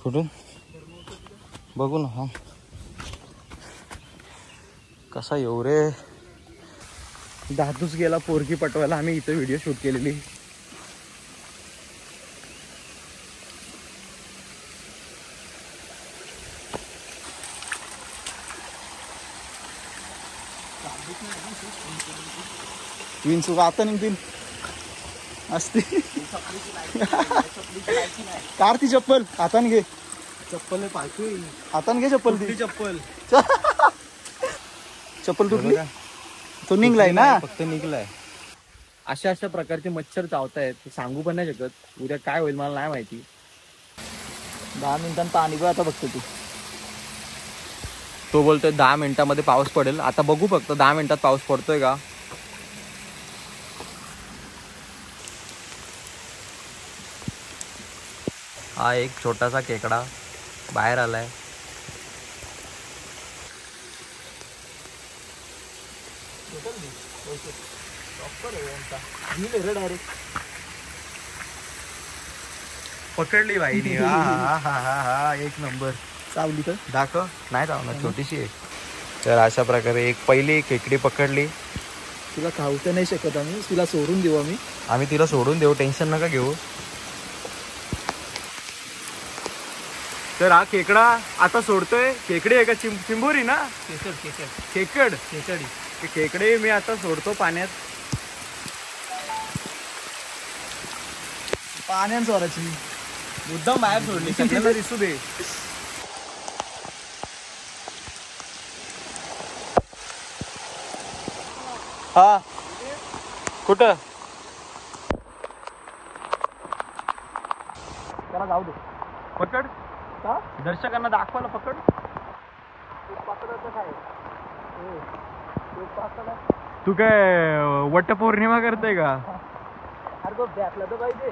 कुठून बघू ना. हा कसा येऊ रे. दादूच गेला पोरगी पटवायला. आम्ही इथं व्हिडिओ शूट केलेली. विंचू आता निघतील असते. कार ती चप्पल हाताने घे. चप्पल पाहिजे हाताने घे चप्पल. ती चप्पल चप्पल तुटली. तो निघलाय ना. फक्त निघलाय. अशा अशा प्रकारचे मच्छर चावतायत. सांगू पण नाही शकत उद्या काय होईल मला नाही माहिती. 10 मिनिटांत पाणी बघ आता बघतो तू. तो बोलतोय 10 मिनिटांमध्ये पाऊस पडेल. आता बघू फक्त 10 मिनिटात पाऊस पडतोय का. हा एक छोटासा खेकडा बाहेर आलाय. पकडली बाईनी. हा एक नंबर. चावली तर दाखव. नाही चावणार छोटीशी आहे. तर अशा प्रकारे एक पहिली खेकडी पकडली. तुला खाऊ तर नाही शकत आम्ही. तुला सोडून देऊ आम्ही तिला सोडून देऊ. टेन्शन नका घेऊ. तर हा खेकडा आता सोडतोय. खेकडी आहे का चिंबोरी ना. खेकड खेकडे मी आता सोडतो पाण्यात. पाण्यात चोराची मुद्दाम बाहेर सोडली. सगळ्यांना दिसू दे. हा कुठं त्याला जाऊ दे. पकड. का दर्शकांना दाखवायला पकड. तू काय वटपौर्णिमा करते का. अरे तो बॅकला तर पाहिजे.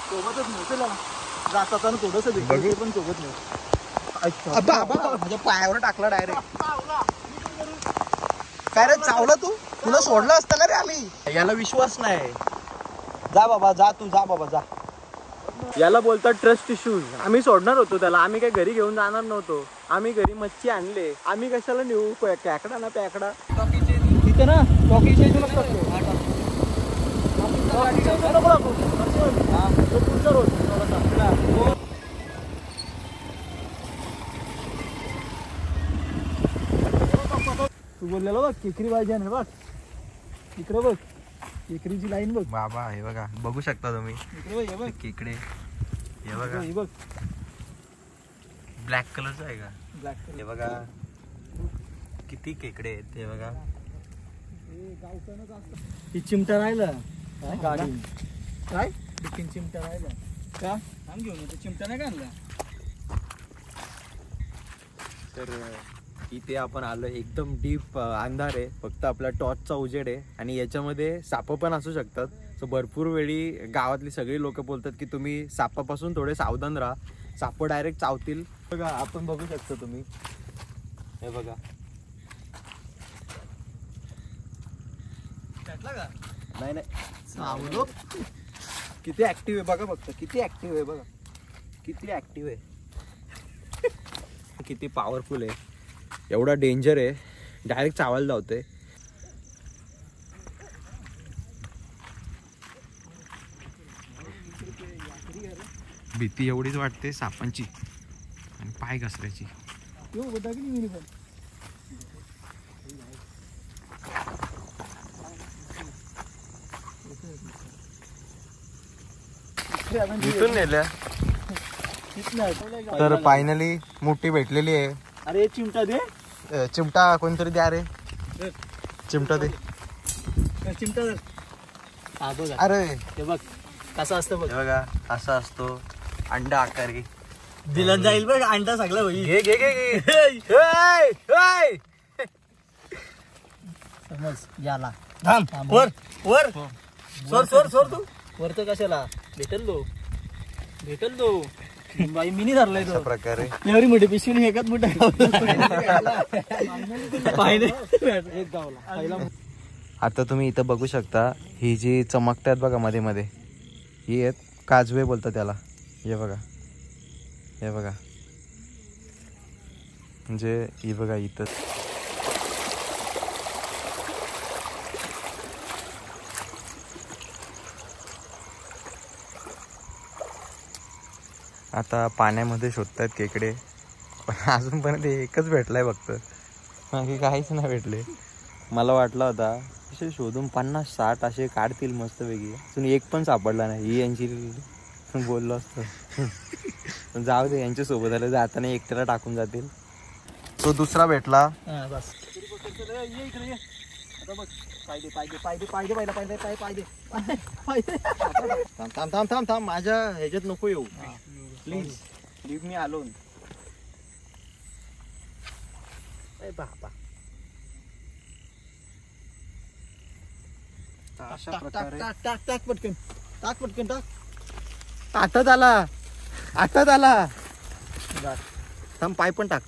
सोबतच नव्हते जाताना थोडस बघू पण सोबत नाही. माझ्या पायावर टाकला डायरेक्ट. काय रे चावला तू. तुला सोडलं असतं का रे आम्ही. याला विश्वास नाही. जा बाबा जा. तू जा बाबा जा. याला बोलतात ट्रस्ट इश्यूज. आम्ही सोडणार होतो त्याला. आम्ही काय घरी घेऊन जाणार नव्हतो. आम्ही घरी मच्छी आणले. आम्ही कशाला नेऊ. पॅकडा ना पॅकडा तिथे ना टॉकीच्या इथून तू बोललेला बघ खेकडी पाहिजे ना. बघ इकडे बघ खेकडीची लाईन बघ. बाबा हे बघा. बघू शकता तुम्ही. इकडे बघ खेकडे. हे बघा. हे बघ ब्लॅक कलरचा आहे का. ब्लॅक हे बघा किती खेकडे आहेत. हे बघा. ही चिमटा राहिला गाडी. काय चिमटा राहिला का. थांब घेऊन येतो. चिमटा नाही का आणला. तर इथे आपण आलो. एकदम डीप अंधार आहे. फक्त आपला टॉर्चचा उजेड आहे. आणि याच्यामध्ये साप पण असू शकतात. सो भरपूर वेळी गावातली सगळी लोक बोलतात की तुम्ही सापापासून थोडे सावधान राहा. साप डायरेक्ट चावतील. बघा आपण बघू शकतो तुम्ही. हे बघा. नाही चावलो. किती ऍक्टिव्ह आहे बघा. फक्त किती ऍक्टिव्ह आहे बघा. किती ऍक्टिव्ह आहे. किती पॉवरफुल आहे. एवढा डेंजर आहे. डायरेक्ट चावायला जावते. भीती एवढीच वाटते सापांची आणि पाय घसरायची. इथून नेल्या. तर फायनली मोठी भेटलेली आहे. अरे चिमटा दे. चिमटा कोणतरी द्या रे. चिमटा दे. चिमटा हा बघ. अरे हे बघ कसा असतो बघ. बघा असा असतो. अंडा आकार दिला जाईल बघ. अंडा सगळं होईल. घे घे घे. समज याला. थांब वर वर. सोर सोर सोर. तू वर तर कशाला. भेटल तो बाई. मिनी धरलाय तो. प्रकारे एवढी मोठी पिशवी एकच मोठा एक गावला. आता तुम्ही इथं बघू शकता ही जी चमकतात बघा मध्ये मध्ये, ही आहेत काजवे बोलतात त्याला. हे बघा, हे बघा, म्हणजे ही बघा इथं. आता पाण्यामध्ये शोधतायत खेकडे, पण अजूनपर्यंत एकच भेटलाय फक्त, बाकी काहीच नाही भेटले. मला वाटलं होता असे शोधून 50-60 असे काढतील मस्तपैकी, अजून एक पण सापडला नाही. ही यांची बोललो असतं. पण जाऊ दे, यांच्या सोबत आलं जाताना एकट्याला टाकून जातील. तो दुसरा भेटला. बस थांब थांब थांब थांब, माझ्या ह्याच्यात नको येऊ प्लीज, लीव मी अलोन. बाबा अशा प्रकारे टाक पटकन, टाक पटकन, टाक. आठवत आला, आठवत आला. थांब, पाय पण टाक.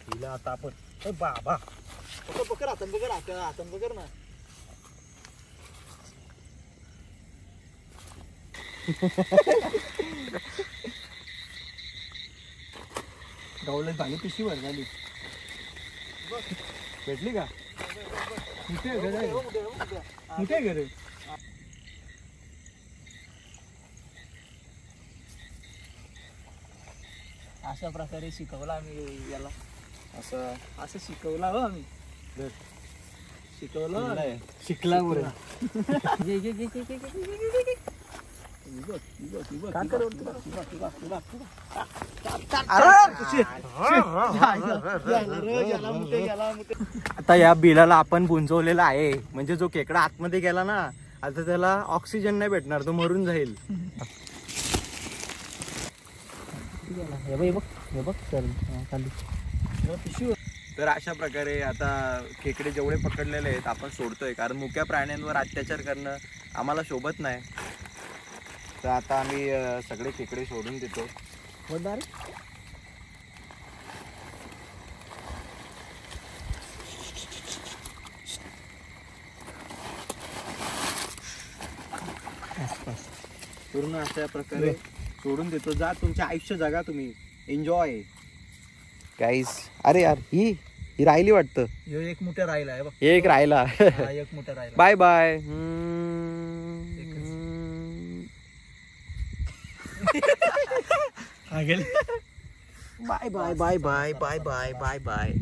हिला आता आपण बाबा पकड हातन बघर, हातन बघर ना. गवलं झाली, पिशवी भर झाली. भेटली का? कुठे घर? अशा प्रकारे शिकवला आम्ही याला, असं शिकवला हो आम्ही. शिकवलं, शिकला बरं. आता या बिलाला आपण गुंजवलेला आहे, म्हणजे जो खेकडा आतमध्ये गेला ना, आता त्याला ऑक्सिजन नाही भेटणार, तो मरून जाईल. तर अशा प्रकारे आता खेकडे जेवढे पकडलेले आहेत आपण सोडतोय, कारण मुक्या प्राण्यांवर अत्याचार करणं आम्हाला शोभत नाही. तर आता आम्ही सगळे खेकडे सोडून देतो. पूर्ण अशा प्रकारे सोडून देतो. जा, तुमचे आयुष्य जगा तुम्ही, एन्जॉय गाईस. अरे यार, ही राहिली वाटतं. एक मोठा राहिला आहे बघ, एक राहिला. एक मोठा राहिला. Bye bye. Bye bye bye bye bye bye bye bye.